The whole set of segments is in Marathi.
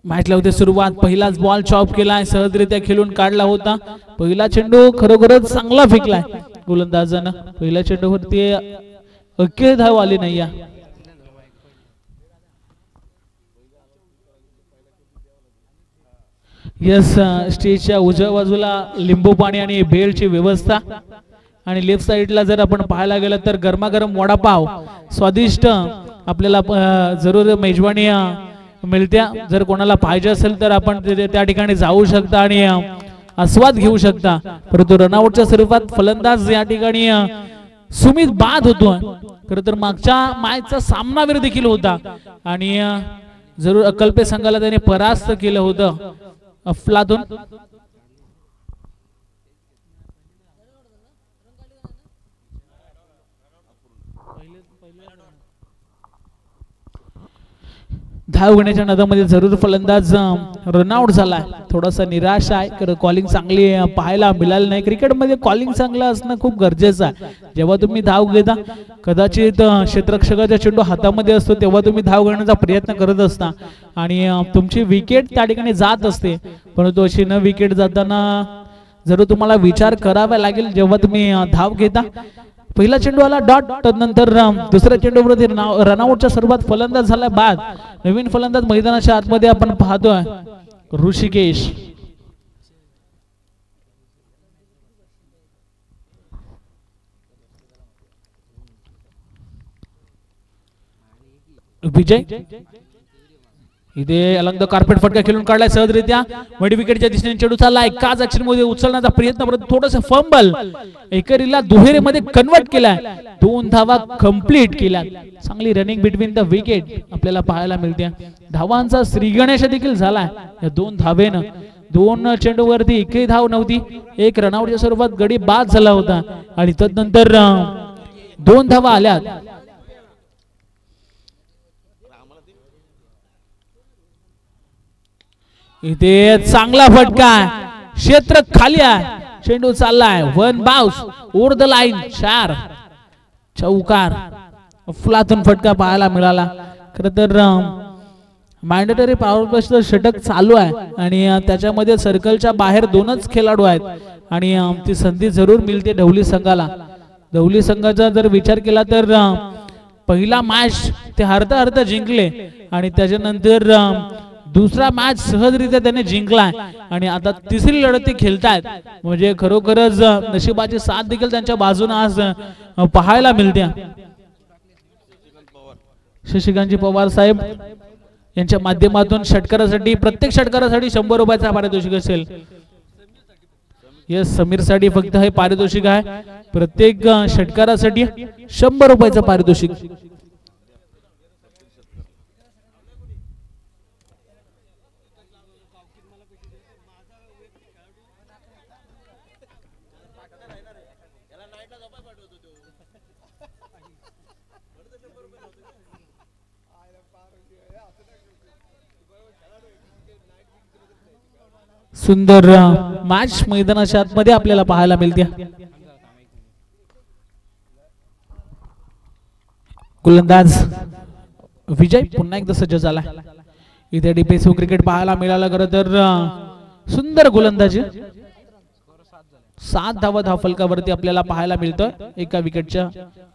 मॅचला होते सुरुवात. पहिलाच बॉल चॉप केलाय, सहजरित्या खेळून काढला होता. पहिला चेंडू खरोखरच चांगला फेकलाय गोलंदाजानं. पहिल्या चेंडूवरती अख्खे धाव आली नाही. यस, स्टेजच्या उजव्या बाजूला लिंबू पाणी आणि भेळची व्यवस्था. आणि लेफ्ट साइडला जर आपण पाहायला गेलं तर गरमागरम वडापाव स्वादिष्ट आपल्याला जरूर मेजवानी मिळत्या. जर कोणाला पाहिजे असेल तर आपण त्या ठिकाणी जाऊ शकता आणि आस्वाद घेऊ शकता. परंतु रनआउटच्या स्वरूपात फलंदाज या ठिकाणी सुमित बाद होतो. खरं तर मागच्या मॅचचा सामनावीर देखील होता आणि जरूर अकल्पे संघाला त्याने परास्त केलं होतं. अफलातून धाव घेण्याच्या नादामध्ये जरूर फलंदाज रनआउट झालाय. थोडासा निराश आहे. कॉलिंग चांगली पाहायला मिळाली नाही. क्रिकेटमध्ये कॉलिंग चांगलं असणं खूप गरजेचं आहे. जेव्हा तुम्ही धाव घेता, कदाचित क्षेत्ररक्षकाचा चेंडू हातामध्ये असतो तेव्हा तुम्ही धाव घेण्याचा प्रयत्न करत असता आणि तुमची विकेट त्या ठिकाणी जात असते. परंतु अशी न विकेट जाताना जरूर तुम्हाला विचार करावा लागेल जेव्हा तुम्ही धाव घेता. पहिला चेंडू आला डॉट, नंतर दुसऱ्या चेंडूवरती रनआउटच्या स्वरूपात फलंदाज झाला बाद. नवीन फलंदाज मैदानाच्या आतमध्ये आपण पाहतोय ऋषिकेश. विजय इथे अलंग द कार्पेट फटका खेळून काढलाय सहजरित्या. मिड विकेटच्या दिशेने चेंडू चाललाय. एकाच ऍक्शन मध्ये उचलण्याचा प्रयत्न करत थोडंसं फंबल एकेरीला दुहेरीमध्ये कन्वर्ट केलाय. 2 धावा कंप्लीट केल्या. चांगली रनिंग बिटवीन द विकेट आपल्याला पाहायला मिळते. धावांचा श्रीगणेश देखील झालाय या 2 धावेनं. 2 चेंडूवरती एकही धाव नव्हती. एक रनआउटच्या स्वरूपात गडी बाद झाला होता आणि तदनंतर 2 धावा आल्या. इथे चांगला फटका, क्षेत्र खाली आहे, चेंडू चाललाय. 1 बाउन्स ओव्हर द लाईन, 4 चौकार. अफलातून फटका पाहायला मिळाला. खरं तर मॅन्डेटरी पॉवर प्लेचं षटक चालू आहे आणि त्याच्यामध्ये सर्कलच्या बाहेर 2च खेळाडू आहेत आणि ती संधी जरूर मिळते ढवली संघाला. ढवली संघाचा जर विचार केला तर पहिला मॅच ते हरता जिंकले आणि त्याच्यानंतर दुसरा मॅच सहजरित्या त्याने जिंकलाय आणि आता तिसरी लढत ते खेळतायत. म्हणजे खरोखरच नशिबाची साथ देखील त्यांच्या बाजूने आज पाहायला मिळते. शशिकांतजी पवार साहेब यांच्या माध्यमातून षटकारासाठी प्रत्येक षटकारासाठी 100 रुपयाचा पारितोषिक असेल. यस, समीर साठी फक्त हे पारितोषिक आहे. प्रत्येक षटकारासाठी 100 रुपयाचं पारितोषिक. सुंदर मॅच मैदानाच्या आतमध्ये आपल्याला पाहायला मिळते. गोलंदाज विजय पुन्हा एकदा सज्ज झाला. इथे डिफेन्सिव्ह क्रिकेट पाहायला मिळालं. खरं तर सुंदर गोलंदाजी. 7 धावा धावफलकावरती आपल्याला पाहायला मिळतोय एका विकेटच्या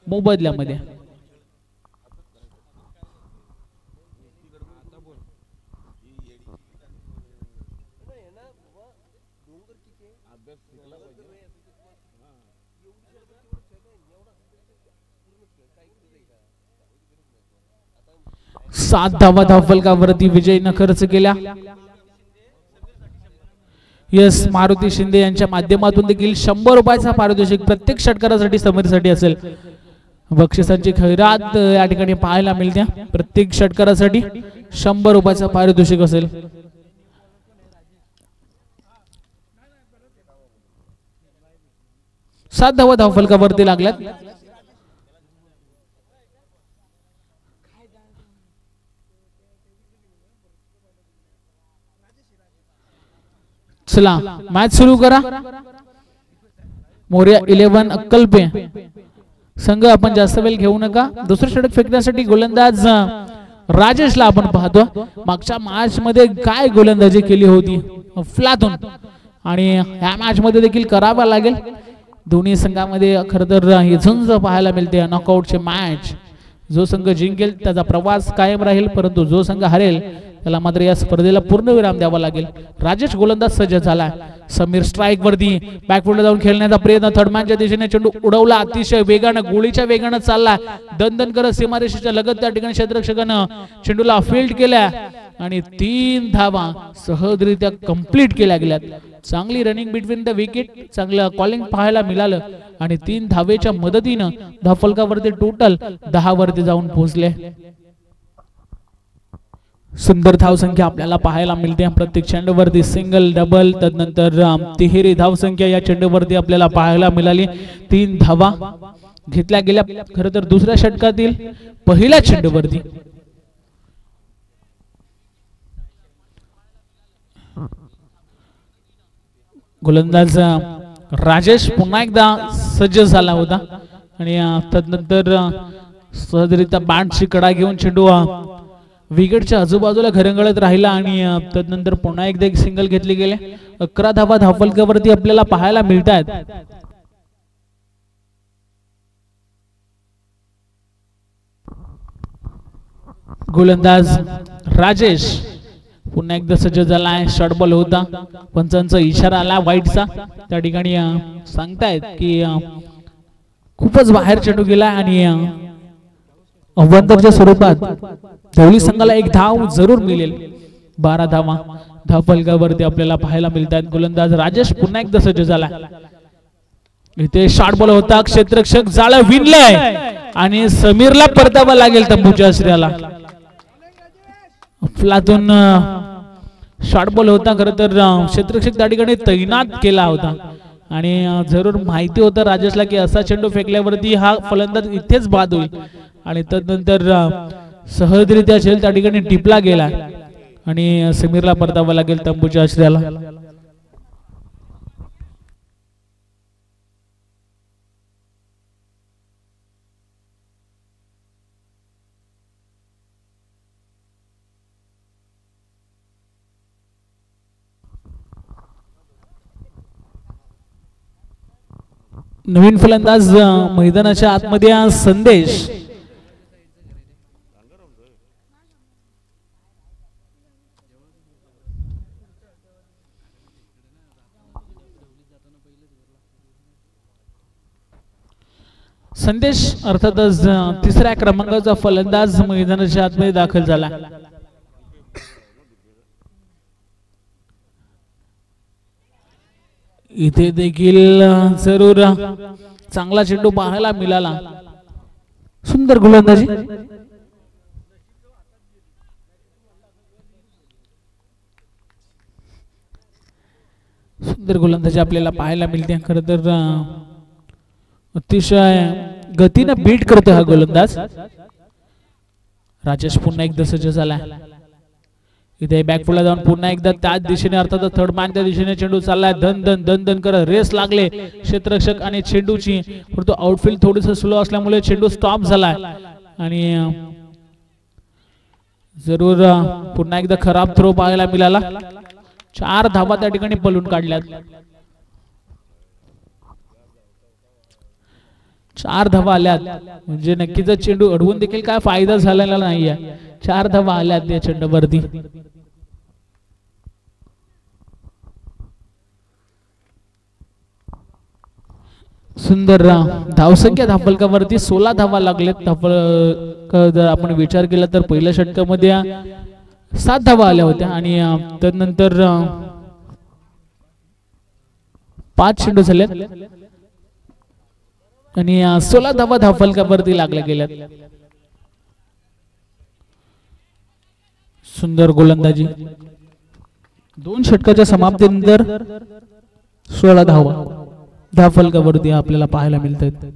मोबदल्यामध्ये. सात धावा धावफलकावरती विजयनं खर्च केल्या. यस, मारुती शिंदे यांच्या माध्यमातून देखील 100 रुपयाचा पारितोषिक प्रत्येक षटकारासाठी समीरसाठी असेल. बक्षिसांची खैरात या ठिकाणी पाहायला मिळते. प्रत्येक षटकारासाठी 100 रुपयाचा पारितोषिक असेल. सात धावा धावफलकावरती लागल्यात. चला मॅच सुरू करा. मोर्या 11 अक्कलपे संघ आपण जास्त वेळ घेऊ नका. दुसरं षटक फेकण्यासाठी गोलंदाज राजेशला आपण पाहतो मागच्या मॅच मध्ये काय गोलंदाजी केली होती फ्लातून, आणि ह्या मॅच मध्ये देखील करावा लागेल. दोन्ही संघामध्ये खरं तर ही झुंज पाहायला मिळते. नॉकआउटचे मॅच, जो संघ जिंकेल त्याचा प्रवास कायम राहील, परंतु जो संघ हरेल त्याला मात्र या स्पर्धेला पूर्ण विराम द्यावा लागेल. राजेश गोलंदाज सज्ज झाला. समीर स्ट्राईक वरती बॅकफुटला जाऊन खेळण्याचा प्रयत्न, थर्डमॅनच्या दिशेने चेंडू उडवला, अतिशय वेगानं गोळीच्या वेगानं चालला, दणदण करत सीमारेषेच्या लगत त्या ठिकाणी क्षेत्ररक्षकानं चेंडूला फील्ड केल्या आणि 3 धावा सहजरित्या कंप्लीट केल्या गेल्यात. चांगली रनिंग बिटवीन द विकेट, चांगलं कॉलिंग पाहायला मिळालं आणि 3 धावेच्या मदतीनं धावफलकावरती टोटल 10 वरती जाऊन पोहोचले. सुंदर धावसंख्या आपल्याला पाहायला मिळते. प्रत्येक चेंडूवरती सिंगल, डबल, तदनंतर तिहेरी धावसंख्या या चेंडूवरती आपल्याला पाहायला मिळाली. 3 धावा घेतल्या गेल्या. खरं तर दुसऱ्या षटकातील पहिल्या चेंडूवरती गोलंदाज राजेश पुन्हा एकदा सज्ज झाला होता आणि तदनंतर सहजरित्या बॅटची कडा घेऊन चेंडू विकेटच्या आजूबाजूला घरंगळत राहिला आणि तदनंतर पुन्हा एकदा एक सिंगल घेतली गेले. 11 धावा धावफलकावरती आपल्याला पाहायला मिळतात. गोलंदाज राजेश पुन्हा एकदा सज्ज झालाय. शॉर्ट बॉल होता, पंचांचा इशारा आला वाईटचा. त्या ठिकाणी सांगतायत की खूपच बाहेर चेंडू गेला आणि अवंतरच्या स्वरूपात धवली संघाला एक धाव जरूर मिळेल. 12 धावा धावफलकावरती आपल्याला पाहायला मिळतात. गोलंदाज राजेश पुन्हा एकदा सज्ज झाला. इथे शॉर्ट बॉल होता, क्षेत्ररक्षक जाळं विणलंय आणि समीरला परतावा लागेल तंबूच्या आश्रयाला. फ्लातून शॉर्ट बॉल होता, खरं तर क्षेत्ररक्षक त्या ठिकाणी तैनात केला होता आणि जरूर माहिती होतं राजेशला की असा चेंडू फेकल्यावरती हा फलंदाज इथेच बाद होईल आणि तदनंतर सहजरित्या चेंडू त्या ठिकाणी टिपला गेला आणि समीरला परतावा लागेल तंबूच्या आश्रयाला. नवीन फलंदाज मैदानाच्या आतमध्ये संदेश. संदेश अर्थातच तिसऱ्या क्रमांकाचा फलंदाज मैदानाच्या आतमध्ये दाखल झाला. इथे देखील जरूर चांगला चेंडू पाहायला मिळाला. सुंदर गोलंदाजी. सुंदर गोलंदाजी आपल्याला पाहायला मिळते. खरं तर अतिशय गतीने बीट करतो हा गोलंदाज. राजेश पुन्हा एकदा सज्ज झाला. इथे बॅकफुटला जाऊन पुन्हा एकदा त्याच दिशेने अर्थात थर्ड मॅन त्या दिशेने चेंडू चाललाय. धन धन धन धन करत रेस लागले क्षेत्ररक्षक आणि चेंडूची, परंतु आउटफील्ड थोडंसं स्लो असल्यामुळे चेंडू स्टॉप झालाय आणि जरूर पुन्हा एकदा खराब थ्रो पाहायला मिळाला. 4 धावा त्या ठिकाणी पळून काढल्यात. 4 धावा आल्यात म्हणजे नक्कीच चेंडू अडवून देखील काय फायदा झालेला नाहीये. 4 धावा आल्यात या चेंडूवरती. सुंदर धावसंख्या धावफलकावरती 16 धावा लागलेत. जर आपण विचार केला तर पहिल्या षटकामध्ये 7 धावा आल्या होत्या आणि त्यानंतर 5 चेंडू झालेत आणि 16 धावा धावफलकावरती लागल्या गेल्यात. सुंदर गोलंदाजी. 2 षटकाच्या समाप्तीनंतर 16 धावा धावफलकावरती आपल्याला पाहायला मिळतात.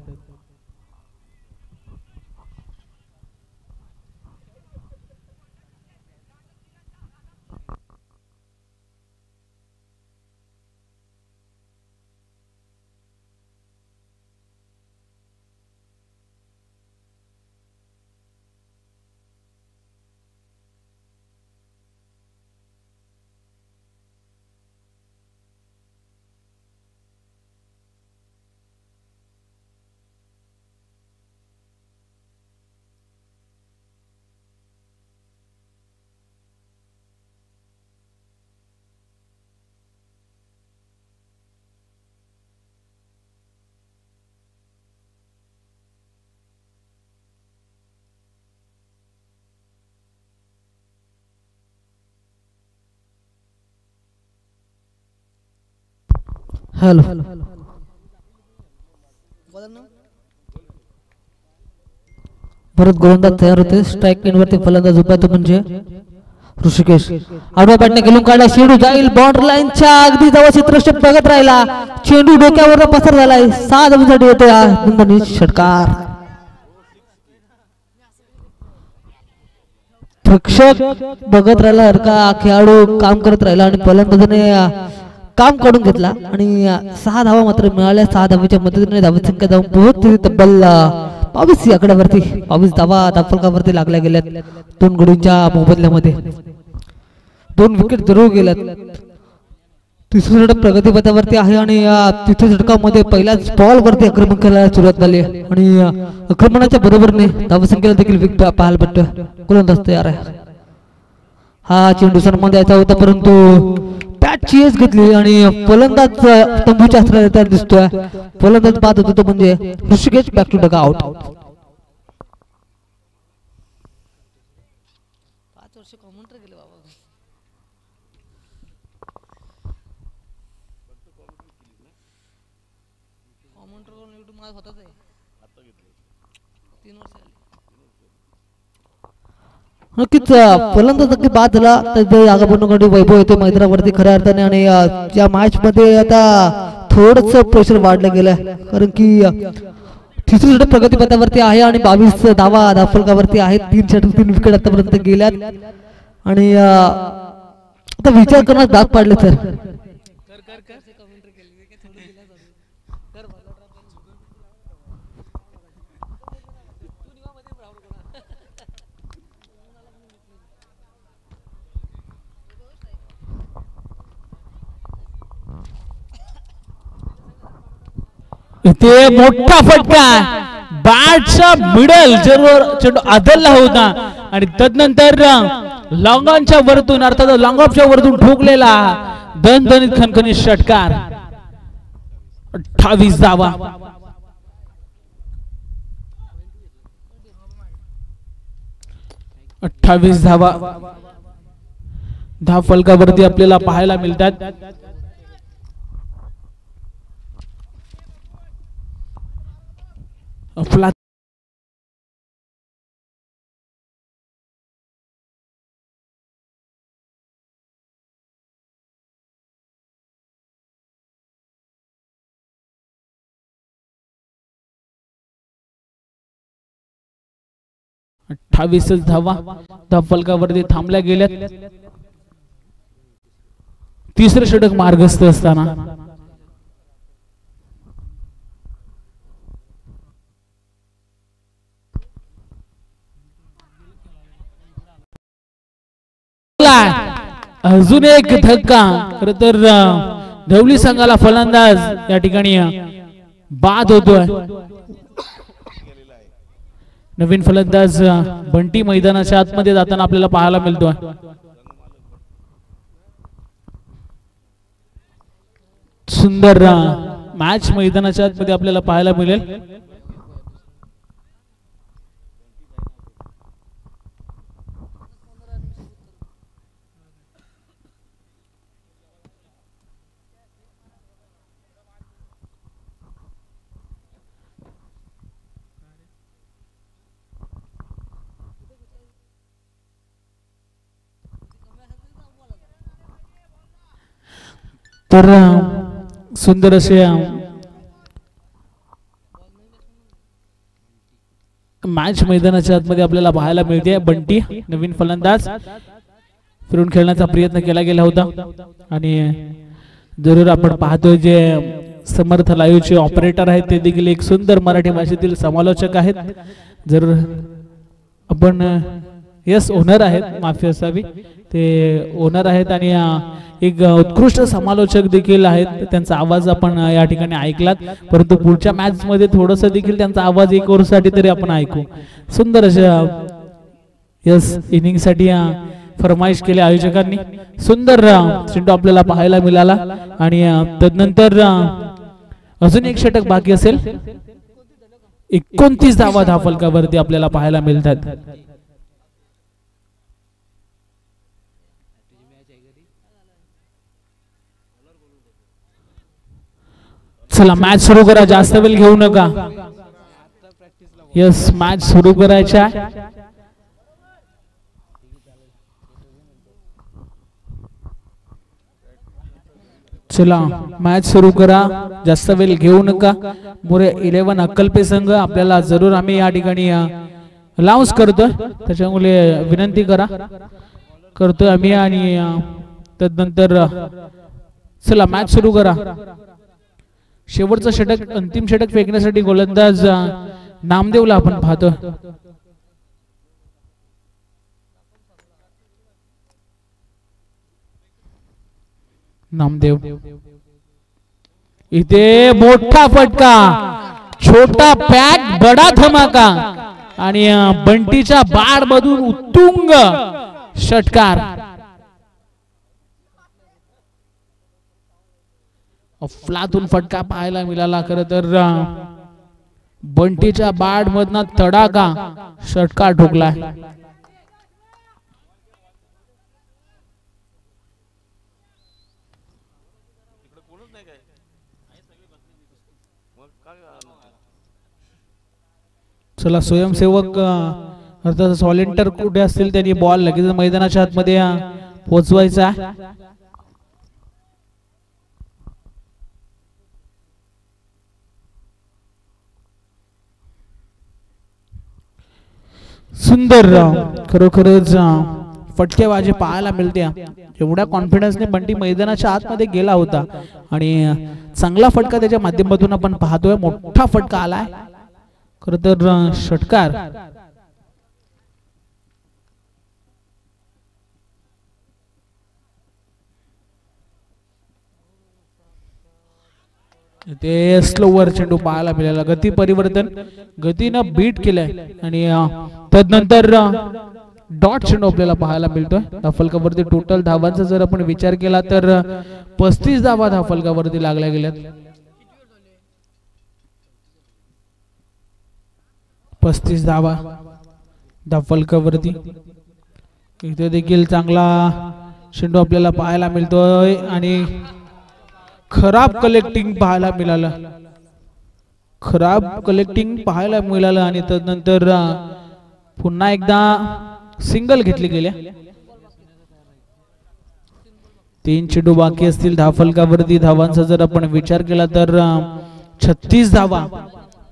हॅलो परत गोलंदाज तयार होते. स्ट्राईक एंडवरती फलंदाज उभा तो म्हणजे ऋषिकेश. आडवा बॅटने गेलून काढला. चेंडू जाईल बॉर्डर लाईनच्या अगदी जवळ. चित्रक्षेप बघत राहिला. चेंडू डोक्यावर पसार झालाय. 6 धावांसाठी येतोय हा नंदनी षटकार. प्रेक्षक बघत राहिला. का खेळाडू काम करत राहिला आणि फलंदाजाने काम काढून घेतला आणि 6 धावा मात्र मिळाल्या. 6 धावेच्या मदतीने धावत संख्या जाऊन पोहोचली तब्बल 22 या आकड्यावरती. 22 धावा धावफलकावरती लागल्या गेल्यात. 2 गडींच्या मोबदल्यामध्ये 2 विकेट जरूर गेल्यात. तिसरी षटक प्रगतीपथावरती आहे आणि तिसऱ्या षटकामध्ये पहिल्याच बॉल वरती आक्रमण करायला सुरुवात झाली आणि आक्रमणाच्या बरोबरीने धावसंख्येला देखील विकेट पाहायला भेटतं. गोलंदाज तयार आहे. हा चेंडू सन्मान द्यायचा होता परंतु बॅटची एज घेतली आणि फलंदाज तंबूच्या अस्त्राला तयार दिसतोय. फलंदाज बाद होतो तो म्हणजे Rishikesh. Back to dugout. 5 वर्ष कॉमेंटर गेले बाबा. कॉमेंटर करून YouTube माझा होताच आहे. 3 वर्ष झाली. नक्कीच फलंदाज नक्की बाद झाला तर आगापूर्ण वैभव येतो मैदानावरती खऱ्या अर्थाने. आणि या मॅच मध्ये आता थोडस प्रेशर वाढलं गेलं कारण की तिसरी षटक प्रगतीपथावरती आहे आणि 22 धावा धावफलकावरती आहेत. 3 षटक 3 विकेट आतापर्यंत गेल्यात आणि आता विचार करण्यास भाग पाडले सर. इथे मोठा फटका बॅटचा मिडल जरूर चेंडू आदलला होता आणि तदनंतर लॉंग ऑनच्या वरतून अर्थात लॉंग ऑफच्या वरतून ठोकलेला दणदणीत खणखणीत षटकार. 28 धावा. 28 धावा धाव फलकावरती आपल्याला पाहायला मिळतात. अठ्ठावीस धावा धाव फलकावरती थांबल्या गेल्यात. तिसरं षटक मार्गस्थ असताना अजून एक धक्का. खरं तर धवली संघाला फलंदाज या ठिकाणी बाद होतोय. नवीन फलंदाज बंटी मैदानाच्या आतमध्ये जाताना आपल्याला पाहायला मिळतोय. सुंदर मॅच मैदानाच्या आतमध्ये आपल्याला पाहायला मिळेल. तर सुंदर असे मॅच मैदानाच्या आतमध्ये आपल्याला पाहायला मिळते. बंटी नवीन फलंदाज फिरून खेळण्याचा प्रयत्न केला गेला होता आणि जरूर आपण पाहतोय जे समर्थ लाईव्हचे ऑपरेटर आहेत ते देखील एक सुंदर मराठी भाषेतील समालोचक आहेत. जरूर आपण यस ओनर आहेत, माफी असावी, ते ओनर आहेत आणि एक उत्कृष्ट समालोचक देखील आहेत. त्यांचा आवाज आपण या ठिकाणी ऐकलात, परंतु पुढच्या मॅच मध्ये थोडस देखील त्यांचा आवाज एक ओव्हरसाठी तरी आपण ऐकू. सुंदर अशा यस इनिंग साठी फरमाईश केली आयोजकांनी. सुंदर चेंडू आपल्याला पाहायला मिळाला आणि तदनंतर अजून एक षटक बाकी असेल. 29 धावा धावफलकावरती आपल्याला पाहायला मिळतात. चला मॅच सुरू करा, जास्त वेळ घेऊ नका. यस, मॅच सुरू करायचा. चला मॅच सुरू करा, जास्त वेळ घेऊ नका. मोरे 11 अक्कलपे संघ आपल्याला जरूर आम्ही या ठिकाणी लाउन्स करतोय, त्याच्यामुळे विनंती करतोय आम्ही. आणि त्यानंतर चला मॅच सुरू करा. शेवटचं षटक, अंतिम षटक फेकण्यासाठी गोलंदाज नामदेवला आपण पाहतो. नामदेव इथे मोठा फटका, छोटा पॅक बडा धमाका आणि बंटीच्या बाड मधून उत्तुंग षटकार. अफलातून फटका पाहायला मिळाला. खरं तर बंटीच्या बाड मधनं तडाका षटकार ठोकला. चला स्वयंसेवक अर्थात सॉलिंटर कुठे असतील त्यांनी बॉल लगेच मैदानाच्या आतमध्ये पोहोचवायचा. सुंदर खरोखरच फटकेबाजी पाहायला मिळते. एवढ्या कॉन्फिडन्सने बंटी मैदानाच्या आतमध्ये गेला होता आणि चांगला फटका त्याच्या माध्यमातून आपण पाहतोय. मोठा फटका आलाय खर तर षटकार. ते स्लोवर चेंडू पाहायला मिळाला. गती परिवर्तन, गतीनं बीट केलंय आणि त्यानंतर डॉट चेंडू आपल्याला पाहायला मिळतोय. धावफलकावरती टोटल धावांचा जर आपण विचार केला तर 35 धावा धावफलकावरती लागल्या गेल्यात. 35 धावा धावफलकावरती. इथे देखील चांगला चेंडू आपल्याला पाहायला मिळतोय आणि खराब कलेक्टिंग पाहायला मिळालं. खराब कलेक्टिंग पाहायला मिळालं आणि त्यानंतर पुन्हा एकदा सिंगल घेतली गेल्या. 3 चेंडू बाकी असतील धावफलकावरती. धावांचा जर आपण विचार केला तर 36 धावा,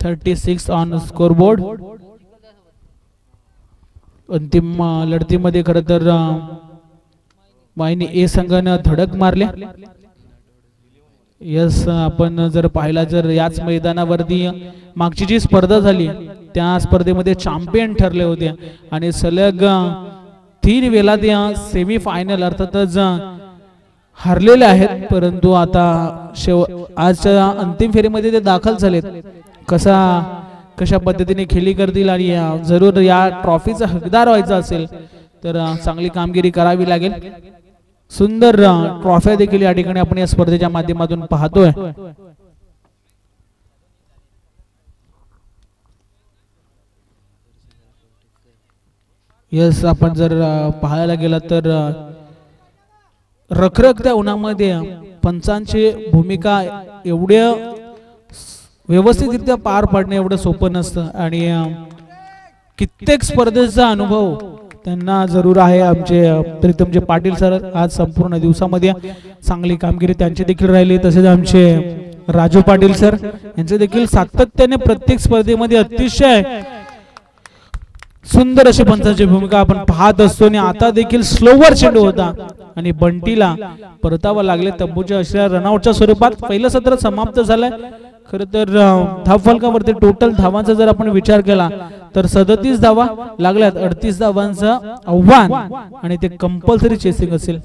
36 ऑन स्कोरबोर्ड. अंतिम लढतीमध्ये खरं तर वाहिनी ए संघाने धडक मारले. यस, आपण जर पाहिला जर याच मैदानावरती मागची जी स्पर्धा झाली त्या स्पर्धेमध्ये चॅम्पियन ठरले होते आणि सलग 3 वेळा ते सेमी फायनल अर्थातच हरलेले आहेत. परंतु आता आजच्या अंतिम फेरीमध्ये ते दाखल झालेत. कशा पद्धतीने खेळी करतील आणि जरूर या ट्रॉफीचा हकदार व्हायचा असेल तर चांगली कामगिरी करावी लागेल. सुंदर ट्रॉफी देखील या ठिकाणी आपण या स्पर्धेच्या माध्यमातून पाहतोय. यस, आपण जर पाहायला गेला तर रखरखत्या उन्हामध्ये पंचांची भूमिका एवढ्या व्यवस्थितरित्या पार पाडणे एवढं सोपं नसतं आणि कित्येक स्पर्धेचा अनुभव त्यांना जरूर आहे. आमचे प्रीतमजी पाटील सर आज संपूर्ण दिवसामध्ये चांगली कामगिरी त्यांची देखील राहिली. तसेच आमचे राजू पाटील सर यांचे देखील सातत्याने प्रत्येक स्पर्धेमध्ये अतिशय सुंदर अशी पंचांची भूमिका आपण पाहत असतो. आणि आता देखील स्लोवर चेंडू होता आणि बंटीला परतावा लागले. तंबूच्या अशा रनआउटच्या स्वरूपात पहिलं सत्र समाप्त झालंय. खरं तर धावफलकावरती टोटल धावांचा जर आपण विचार केला तर 37 धावा लागल्यात. 38 धावांचं आव्हान आणि ते कंपल्सरी चेसिंग असेल.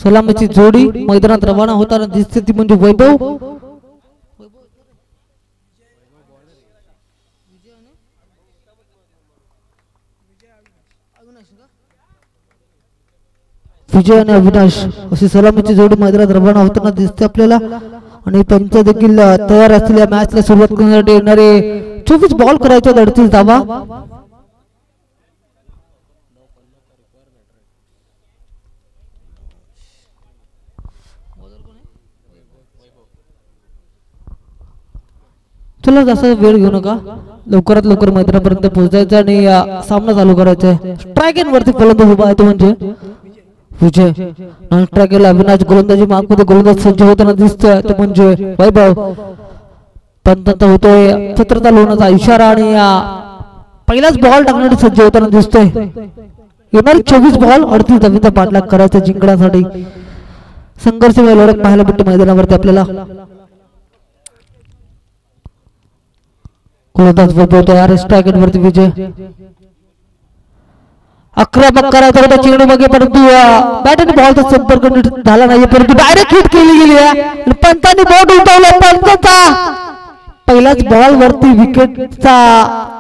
सलामीची जोडी मैदानात रवाना होताना दिसते ती म्हणजे वैभव. विजय आणि अविनाश अशी सलामीची जोडी मैदानात रवाना होताना दिसते आपल्याला. आणि पंच देखील तयार असलेल्या मॅचला सुरुवात करण्यासाठी येणारे 24 बॉल करायचे 38 धावा. चला जास्त वेळ घेऊ नका, लवकरात लवकर मैदानापर्यंत पोहोचायचं आणि सामना चालू करायचा आहे. स्ट्राईक इन वरती फलंदाज उभा आहे तो म्हणजे विजय. नॉन स्ट्राईकला अविनाश गोलंदाजी मागमध्ये गोलंदाज सज्ज होताना दिसतोय तो म्हणजे वैभव. पंतंत होतोय छत्रता लोणाचा इशारा आणि पहिलाच बॉल टाकण्यासाठी सज्ज होताना दिसतोय. येणारे 24 बॉल 38 धावांचा पाठलाग करायचा जिंकण्यासाठी. संघर्षमय लढत पाहायला भेटते मैदानावरती आपल्याला. गोलंदाज वैभव तयार, स्ट्राईक वरती विजय. आक्रमक करायचा होता चेंडू मागे, परंतु बॅट आणि बॉलचा संपर्क झाला नाही, परंतु डायरेक्ट हिट केली गेली आहे. पंतांनी बॉट उठवला. पंताचा पहिल्याच बॉल वरती विकेटचा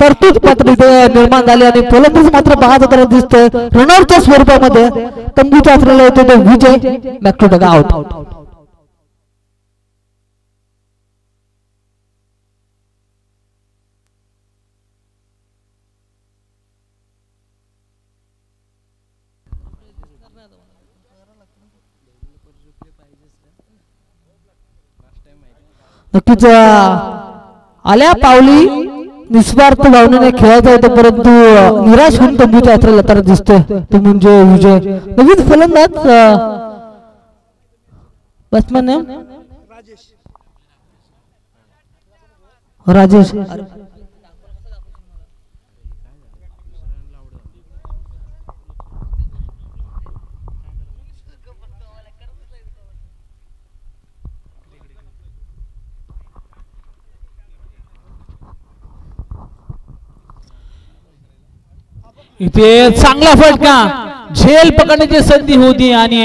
तरतूद मात्र निर्माण झाली आणि फलंदाज मात्र बाद होताना दिसतोय रनआउटच्या स्वरूपामध्ये. तंबूच्या आसराला होते तो Vijay. Back to dugout. नक्कीच आल्या पावली निस्वार्थ भावनेने खेळायचा होता, परंतु निराश होऊन तंबूच्या आसरा लताना दिसतोय तो म्हणजे विजय. नवीन फलंदाज बॅट्समॅन राजेश. इथे चांगला फटका, झेल पकडण्याची संधी होती आणि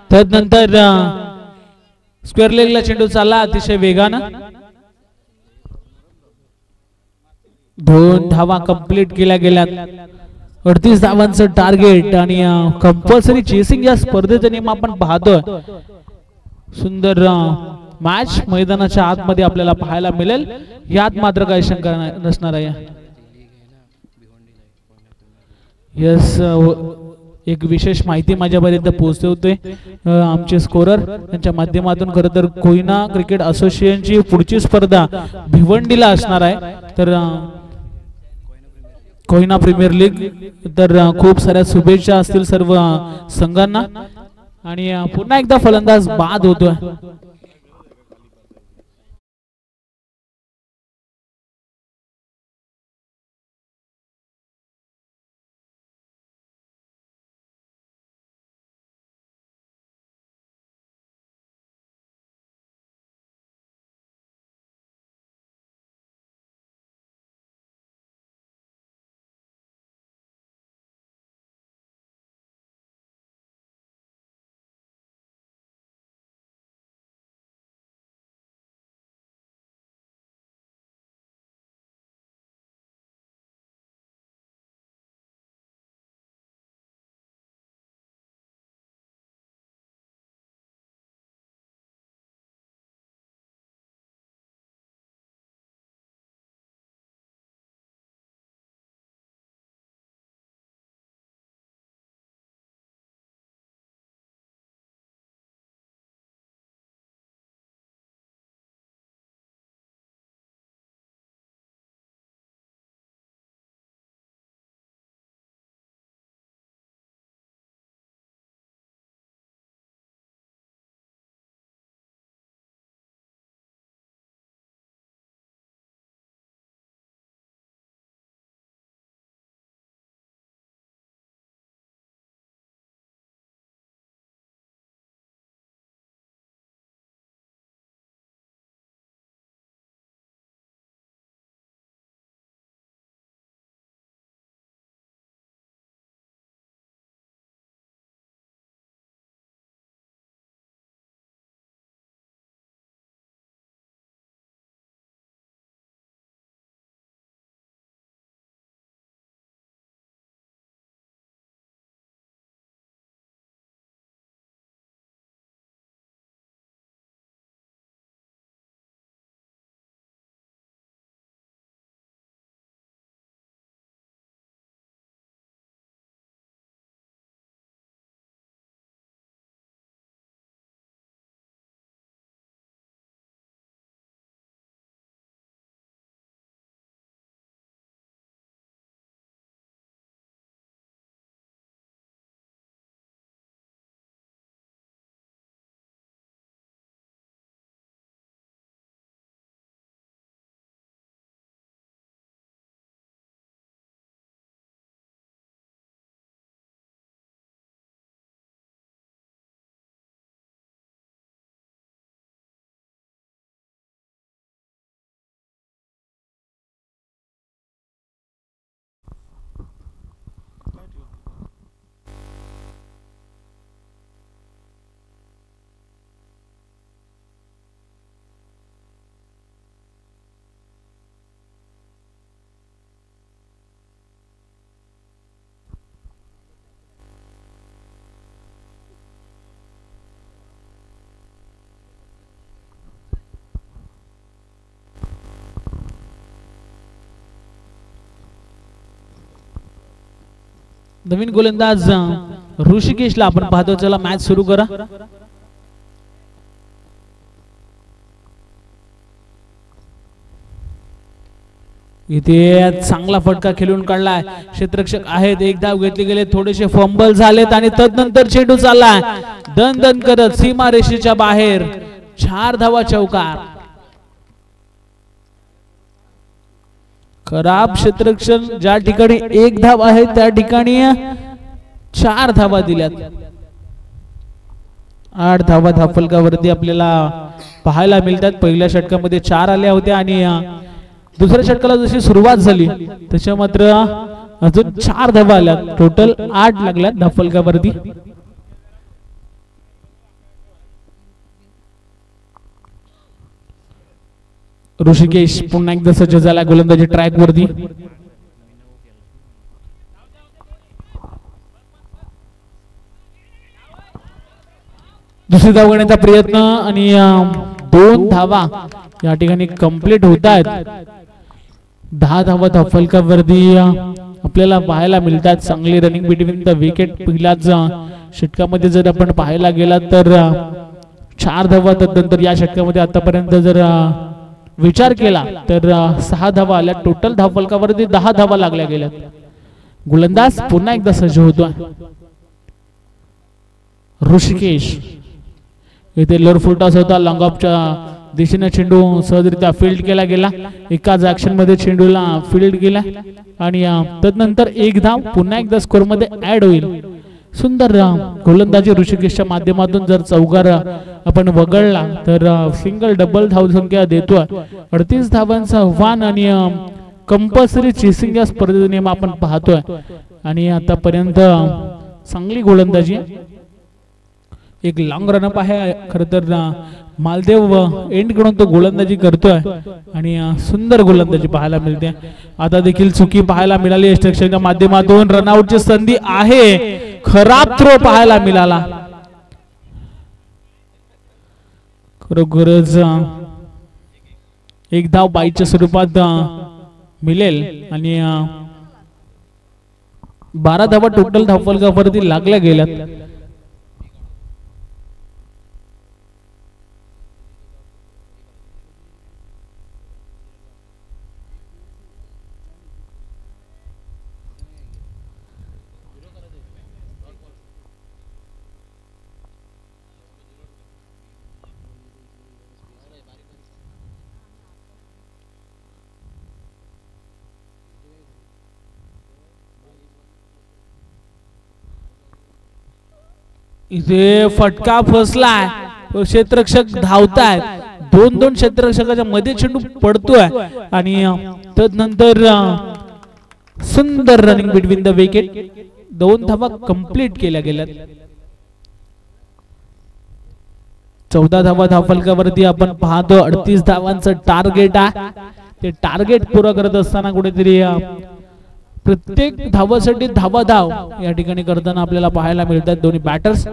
त्यानंतर स्क्वेअर लेगला चेंडू चालला अतिशय वेगानं. 2 धावा कंप्लीट केल्या गेल्यात. 38 धावांचं टार्गेट आणि कंपल्सरी चेसिंग या स्पर्धेचा नियम आपण पाहतोय. सुंदर मॅच मैदानाच्या आतमध्ये आपल्याला पाहायला मिळेल, यात मात्र काही शंका नसणार आहे. यस, एक विशेष माहिती माझ्यापर्यंत पोहोचवतोय आमचे स्कोरर त्यांच्या माध्यमातून. खरं तर कोयना क्रिकेट असोसिएशनची पुढची स्पर्धा भिवंडीला असणार आहे, तर कोयना प्रीमियर लीग. तर खूप साऱ्या शुभेच्छा असतील सर्व संघांना. आणि पुन्हा एकदा फलंदाज बाद होतोय. नवीन गोलंदाज ऋषिकेशला आपण पाहतो. चला मॅच सुरू करा. इथे चांगला फटका खेळून काढलाय. क्षेत्ररक्षक आहेत, एक धाव घेतली गेले, थोडेसे फंबल झालेत आणि तदनंतर चेंडू चाललाय दन दन करत सीमारेषेच्या बाहेर. 4 धावा चौकार. खराब क्षेत्ररक्षण ज्या ठिकाणी 1 धाव आहे त्या ठिकाणी 4 धावा दिल्यात. 8 धावा धावफलकावरती आपल्याला पाहायला मिळतात. पहिल्या षटकामध्ये 4 आल्या होत्या आणि दुसऱ्या षटकाला जशी सुरुवात झाली तशा मात्र अजून 4 धावा आल्या. टोटल 8 लागल्यात धावफलकावरती. ऋषिकेश पुन्हा एकदा सज्ज झाला गोलंदाजी ट्रॅक वरती. दुसरी धाव घेण्याचा प्रयत्न आणि 2 धावा या ठिकाणी कंप्लीट होत आहेत. 10 धावा धावफलकावरती आपल्याला पाहायला मिळतात. चांगली रनिंग बिटवीन द विकेट. पहिल्याच षटकामध्ये जर आपण पाहायला गेला तर 4 धावा, त्यानंतर या षटकामध्ये आतापर्यंत जर विचार केला तर 6 धावा आल्या. टोटल धावफलकावरती 10 धावा लागल्या गेल्यात. गोलंदाज पुन्हा एकदा सज्ज होतोय ऋषिकेश. इथे लोअर फुल टॉस होता. लॉंग ऑफच्या दिशेने चेंडू सहजरित्या फील्ड केला गेला. एकाच ऍक्शन मध्ये चेंडूला फील्ड केला आणि तदनंतर 1 धाव पुन्हा एकदा स्कोर मध्ये ऍड होईल. सुंदर गोलंदाजी ऋषिकेशच्या माध्यमातून. जर चौकार आपण वगळला तर सिंगल डबल धावसंख्या देतोय. 38 धावांचं आव्हान आणि कंपल्सरी चेसिंग या स्पर्धेचा नियम आपण पाहतोय आणि आतापर्यंत चांगली गोलंदाजी. एक लॉंग रनअप आहे. खर तर मालदेव एंड कडून तो गोलंदाजी करतोय आणि सुंदर गोलंदाजी पाहायला मिळते. आता देखील चुकी पाहायला मिळाली यष्टरक्षकाच्या माध्यमातून. रनआउटची संधी आहे. खराब थ्रो पाहायला मिळाला. खरोखरच 1 धाव बाईच्या स्वरूपात मिळेल आणि 12 धावा टोटल धावफलकावरती लागल्या गेल्यात. इथे फटका फसलाय. क्षेत्ररक्षक धावतायत. 2-2 क्षेत्ररक्षकाच्या मध्ये चेंडू पडतोय आणि तदनंतर सुंदर रनिंग बिटवीन द विकेट. 2 धावा कंप्लीट केल्या गेल्यात. 14 धावा धावफलकावरती आपण पाहतो. 38 धावांचं टार्गेट आहे. ते टार्गेट पुरा करत असताना कुठेतरी प्रत्येक धावासाठी धाव या ठिकाणी करताना आपल्याला पाहायला मिळतात दोन्ही बॅटर्स.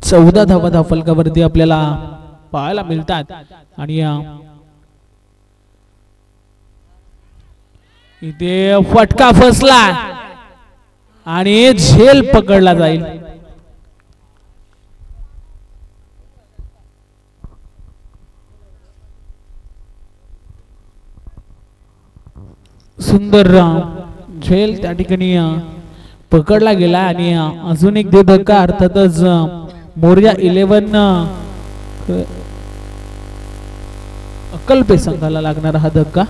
चौदा धावा धावफलकावरती आपल्याला पाहायला मिळतात आणि इथे फटका फसला आणि झेल पकडला जाईल. सुंदर झेल त्या ठिकाणी पकडला गेला आणि अजून एक धक्का अर्थातच मोर्या 11 अक्कलपे संघाला लागणारा हा धक्का.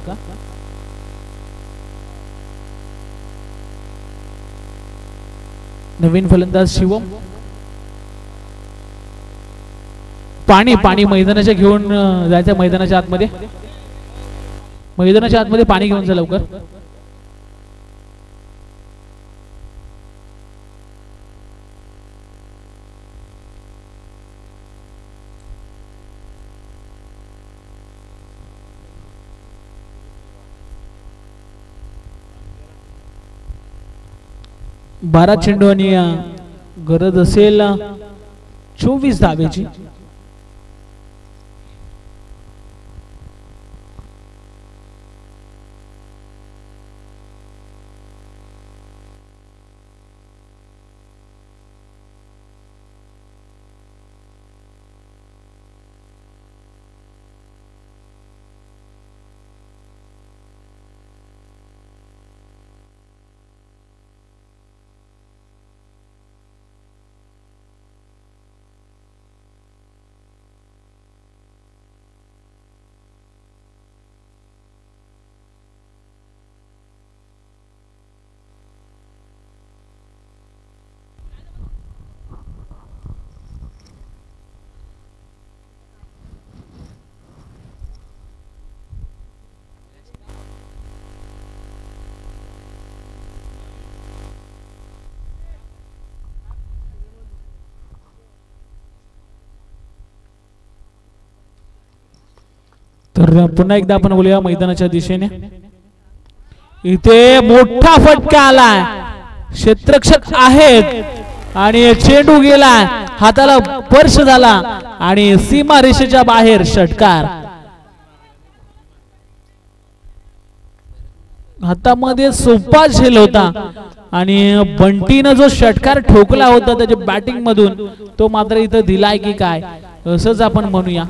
नवीन फलंदाज शिवम. पाणी पाणी मैदानाच्या घेऊन जायचं. मैदानाच्या आतमध्ये पाणी घेऊन जा लवकर. बारा चेंडू आणि गरज असेल 24 धावेची. तर पुन्हा एकदा आपण बोलूया मैदानाच्या दिशेने. इथे मोठा फटका आलाय, क्षेत्ररक्षक आहेत आणि चेंडू गेलाय, हाताला स्पर्श झाला आणि सीमा रेषेच्या बाहेर षटकार. हातामध्ये सोपा झेल होता आणि बंटीनं जो षटकार ठोकला होता त्याच्या बॅटिंग मधून तो मात्र इथं दिलाय की काय असंच आपण म्हणूया.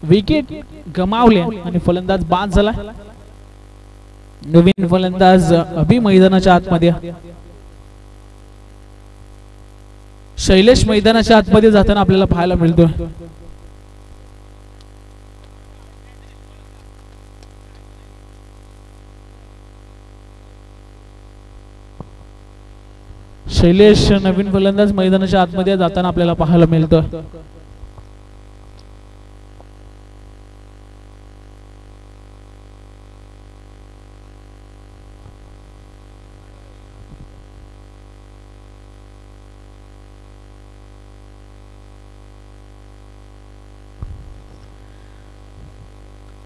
विकेट गमावले आणि फलंदाज बाद झाला. नवीन फलंदाज अभि मैदानाच्या आतमध्ये, शैलेश मैदानाच्या आतमध्ये जाताना आपल्याला पाहायला मिळतोय. शैलेश नवीन फलंदाज मैदानाच्या आतमध्ये जाताना आपल्याला पाहायला मिळतोय.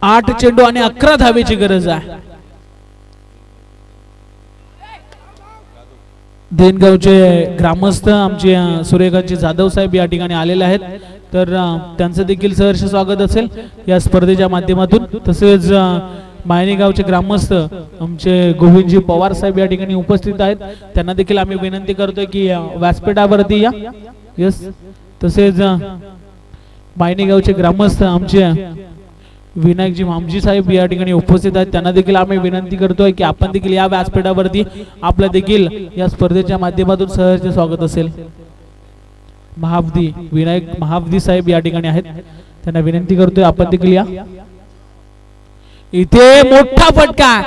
आठ चेंडू आणि 11 धावेची गरज आहे. देनगावचे ग्रामस्थ आमचे सूर्यकांतजी जाधव साहेब या ठिकाणी आलेले आहेत, तर त्यांचं देखील सहर्ष स्वागत असेल या स्पर्धेच्या माध्यमातून. तसेच मायनीगावचे ग्रामस्थ आमचे गोविंदजी पवार साहेब या ठिकाणी उपस्थित आहेत, त्यांना देखील आम्ही विनंती करतोय की व्यासपीठावरती या. यस, तसेच मायनीगावचे ग्रामस्थ आमचे विनायकजी मामजी साहेब या ठिकाणी उपस्थित आहेत, त्यांना देखील आम्ही विनंती करतोय की आपण देखील या व्यासपीठावरती आपलं देखील या स्पर्धेच्या माध्यमातून सहर्ष स्वागत असेल. महावदी विनायक महावदी साहेब या ठिकाणी आहेत, त्यांना विनंती करतोय आपण देखील या. इथे मोठा फटका,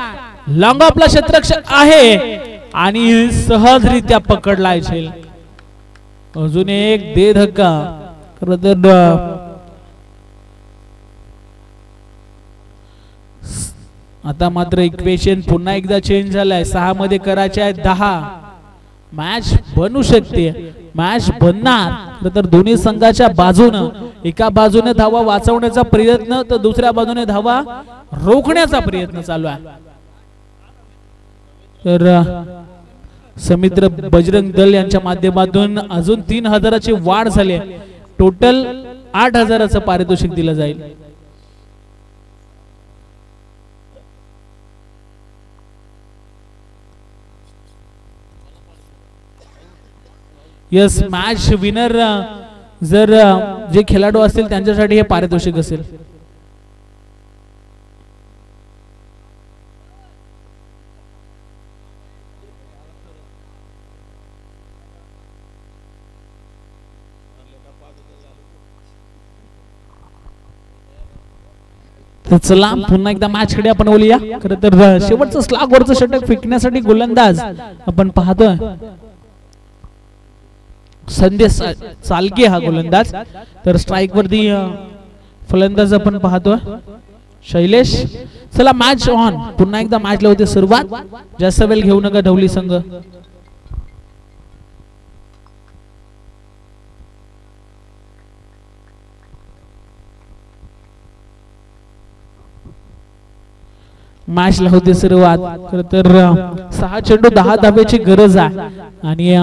लॉंग ऑफला क्षेत्ररक्षक आहे आणि सहजरित्या पकडलाय झेल. अजून एक दे धक्का. खरं तर आता मात्र इक्वेशन पुन्हा एकदा चेंज झालाय. 6 मध्ये करायचे आहेत 10. मॅच बनू शकते, मॅच बनणार. तर दोन्ही संघाच्या बाजूने, एका बाजूने धावा वाचवण्याचा प्रयत्न तर दुसऱ्या बाजूने धावा रोखण्याचा प्रयत्न चालू आहे. तर समित्र बजरंग दल यांच्या माध्यमातून अजून 3000ची वाढ झाली, टोटल 8000चं पारितोषिक दिलं जाईल. यस, मॅच विनर जर जे खेळाडू असतील त्यांच्यासाठी हे पारितोषिक असेल. चला पुन्हा एकदा मॅच कडे आपण बोलूया. खरं तर शेवटचं स्लॅग वरचं षटक फेकण्यासाठी गोलंदाज आपण पाहतोय संदेश चालके हा गोलंदाज. तर स्ट्राइक वरती फलंदाज आपण पाहतोय शैलेश. चला मॅच ऑन, पुन्हा एकदा मॅचला होते सुरुवात. जास्त वेळ घेऊ नका ढवली संघ. मॅचला होते सुरुवात. खरं तर 6 चेंडू 10 धाब्याची गरज आहे आणि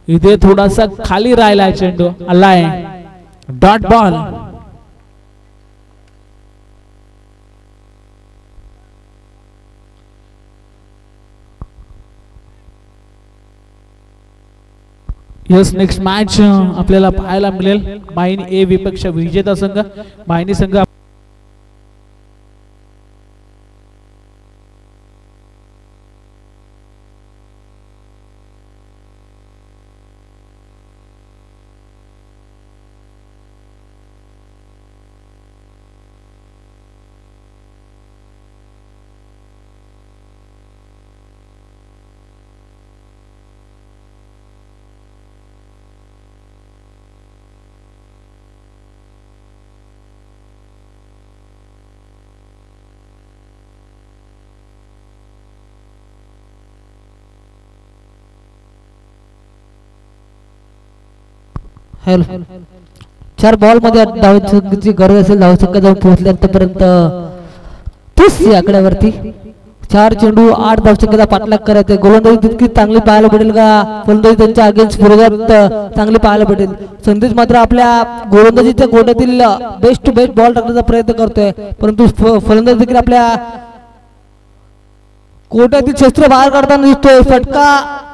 इथे थोडासा खाली राहिलाय चेंडू. आलाय dot ball. Yes, next match आपल्याला पाहायला मिळेल. माहिनी ए विपक्ष विजेता संघ, माहिनी संघ हॅलो 4 बॉल मध्ये धावांची गरज असेल धावसंख्या जाऊन पोहोचल्यापर्यंत 30 या आकड्यावरती 4 चेंडू 8 धावसंख्येचा पाठलाग करायचे गोलंदाजी तितकी चांगली पाहायला भेटेल का फलंदाजी त्यांच्या अगेन्स्ट विरोधात चांगली पाहायला भेटेल संदेश मात्र आपल्या गोलंदाजीच्या गोट्यातील बेस्ट टू बेस्ट बॉल टाकण्याचा प्रयत्न करतोय परंतु फलंदाज देखील आपल्या कोट्यातील क्षेत्र बाहेर काढताना दिसतोय फटका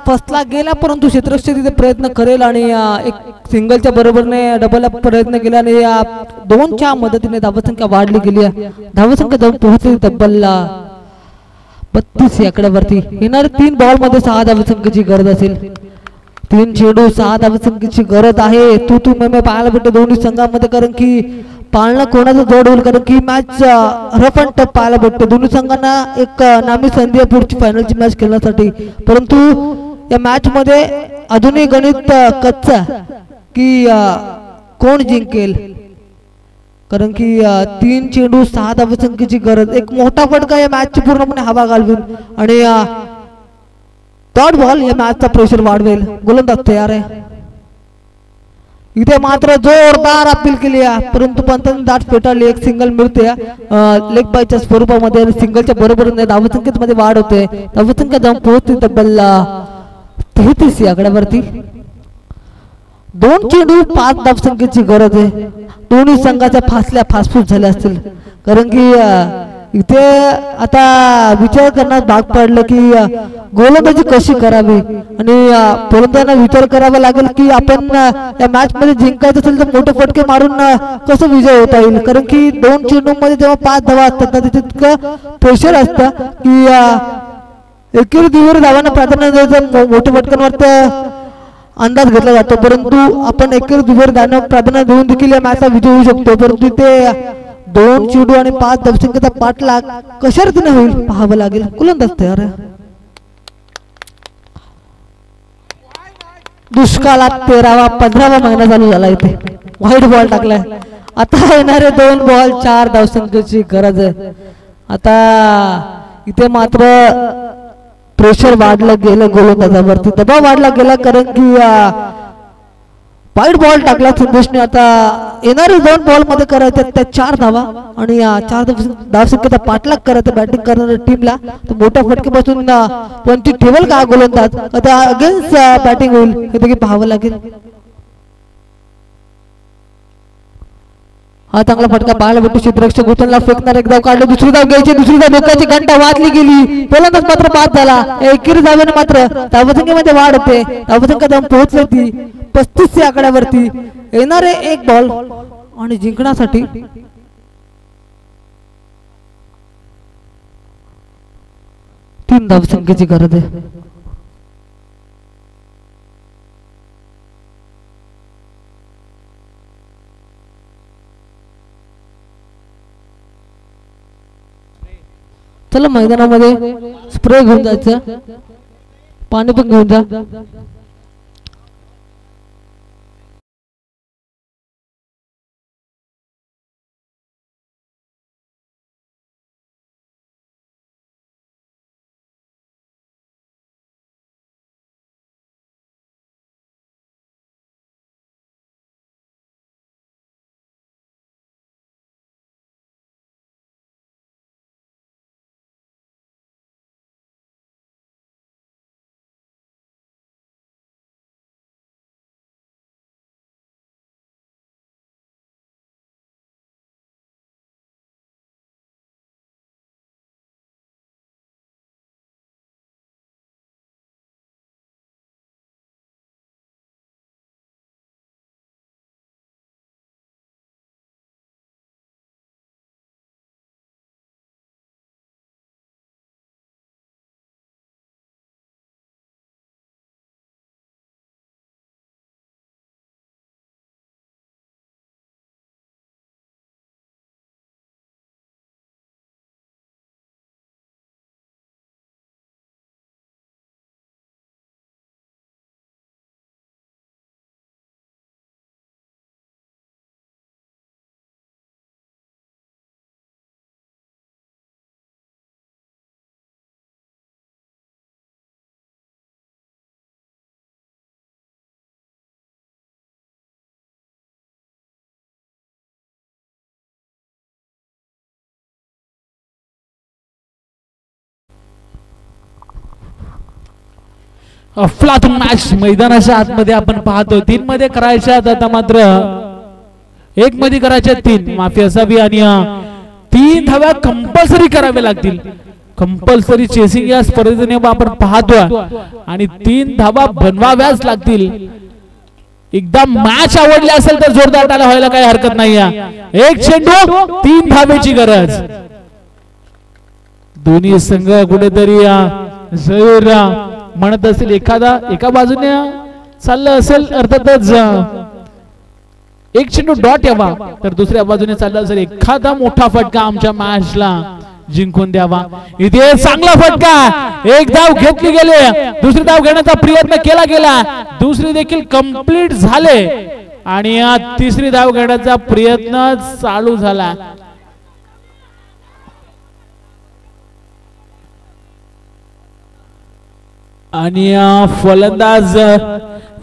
फसला गेला परंतु क्षेत्ररक्षक तिथे प्रयत्न करेल आणि एक सिंगलच्या बरोबरने डबल प्रयत्न केला आणि या दोनच्या मदतीने धावसंख्या वाढली गेली धावसंख्या जाऊन पोहोचली तब्बल 32 या आकड्यावरती येणारे 3 बॉल मध्ये 6 धावसंख्येची गरज असेल 3 चेंडू 6 धावसंख्येची गरज आहे तू मे पाहायला भेटते दोन्ही संघांमध्ये कारण की पाळणं कोणाचं जोड होईल कारण की मॅच रफ अँड टफ पाहायला भेटते दोन्ही संघांना एक नामी संधी आहे पुढची फायनलची मॅच खेळण्यासाठी परंतु या मॅच मध्ये अजूनही गणित कच्चा की कोण जिंकेल कारण की 3 चेंडू 6 धावसंख्येची गरज एक मोठा फटका या मॅचची पूर्णपणे हवा घालवेल आणि डॉट बॉल या मॅचचा प्रेशर वाढवेल गोलंदाज तयार आहे इथे मात्र जोरदार अपील केली आहे परंतु पंतांनी दाट फेटाळली एक सिंगल मिळते लेग बायच्या स्वरूपामध्ये सिंगलच्या बरोबरीने धावसंख्येमध्ये वाढ होते धावसंख्या जाऊन पोहोचते तब्बल 33 या आकड्यावरती 2 चेंडू 5 धावसंख्येची गरज आहे दोन्ही संघाच्या फासल्या फासफूस झाल्या असतील कारण की इथे आता विचार करण्यास भाग पडलं की गोलंदाजी कशी करावी आणि फलंदाजांना विचार करावा लागेल की आपण या मॅच मध्ये जिंकायचं असेल तर मोठे फटके मारून कसं विजय होता येईल कारण की 2 चेंडू मध्ये जेव्हा 5 धावा असतात ना तितकं प्रेशर असतं की एकेरी दिवस धावांना प्राधान्य द्यायचं मोठ्या फटक्यांवर अंदाज घेतला जातो परंतु आपण एकेरी दिवस धावांना प्राधान्य देऊन देखील या मॅचचा विजय होऊ शकतो परंतु ते 2 चेंडू आणि 5 धावसंख्येचा पाठलाग कशा रीतीने होईल पाहावं लागेल गोलंदाज तयार आहे दुष्काळात 13वा 15वा महिना चालू झाला इथे वाईट बॉल टाकलाय आता येणारे 2 बॉल 4 धावसंख्येची गरज आहे आता इथे मात्र प्रेशर वाढलं गेलं गोलंदाजावरती दबाव वाढला गेला कारण की वाईट बॉल टाकला संदेशने आता येणारे 2 बॉल मध्ये करायचे त्या 4 धावा आणि 4 धावसंख्येचा पाठलाग करायचा बॅटिंग करणाऱ्या टीमला तर मोठ्या फटकेपासून वंचित ठेवल का गोलंदाज आता अगेन्स्ट बॅटिंग होईल हे देखील पाहावं लागेल हा चांगला फटका पाहायला भेटतो क्षेत्ररक्षक उचलला फेकणार एक धाव काढले दुसरी धाव घ्यायची दुसरी धाव धोक्याची घंटा वाजली गेली फलंदाज मात्र बाद झाला एकेरी धावेने मात्र धावसंख्येमध्ये वाढ होते धावसंख्या जाऊन पोहोचली ती 35 या आकड्यावरती येणारे 1 बॉल आणि जिंकण्यासाठी 3 धावसंख्येची गरज आहे चला मैदानामध्ये स्प्रे घेऊन जायचं पाणी पण घेऊन जा अफलातून मॅच मैदानाच्या आतमध्ये आपण पाहतो. 3 मध्ये करायच्या आता मात्र 1 मध्ये करायच्या 3 माफी असावी आणि 3 धावा कंपल्सरी करावे लागतील. कंपल्सरी चेसिंग या स्पर्धेने आपण पाहतो आणि 3 धावा बनवाव्याच लागतील. एकदा मॅच आवडली असेल तर जोरदार टाळ्या व्हायला काही हरकत नाही. एक चेंडू 3 धावेची गरज. दोन्ही संघ कुठेतरी जरूर म्हणत असेल एका बाजूने चाललं असेल अर्थातच एक चेंडू डॉट यावा तर दुसऱ्या बाजूने चाललं असेल एखादा मोठा फटका आमच्या मॅचला जिंकून द्यावा. इथे चांगला फटका. एक धाव घेतली गेली. दुसरी धाव घेण्याचा प्रयत्न केला गेला. दुसरी देखील कंप्लीट झाले आणि तिसरी धाव घेण्याचा प्रयत्न चालू झाला. आणि फलंदाज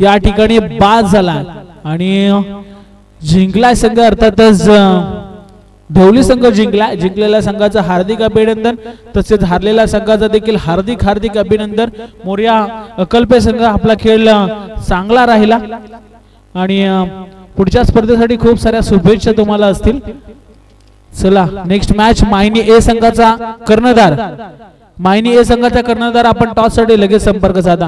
या ठिकाणी बाद झाला आणि जिंकला संघ अर्थातच ढवली संघ जिंकलेल्या संघाचं हार्दिक अभिनंदन. तसेच हारलेल्या संघाचं देखील हार्दिक अभिनंदन. मोर्या अकल्पे संघ आपला खेळ चांगला राहिला आणि पुढच्या स्पर्धेसाठी खूप साऱ्या शुभेच्छा तुम्हाला असतील. चला नेक्स्ट मॅच मायनी ए संघाचा कर्णधार आपण टॉस साठी लगेच संपर्क साधा.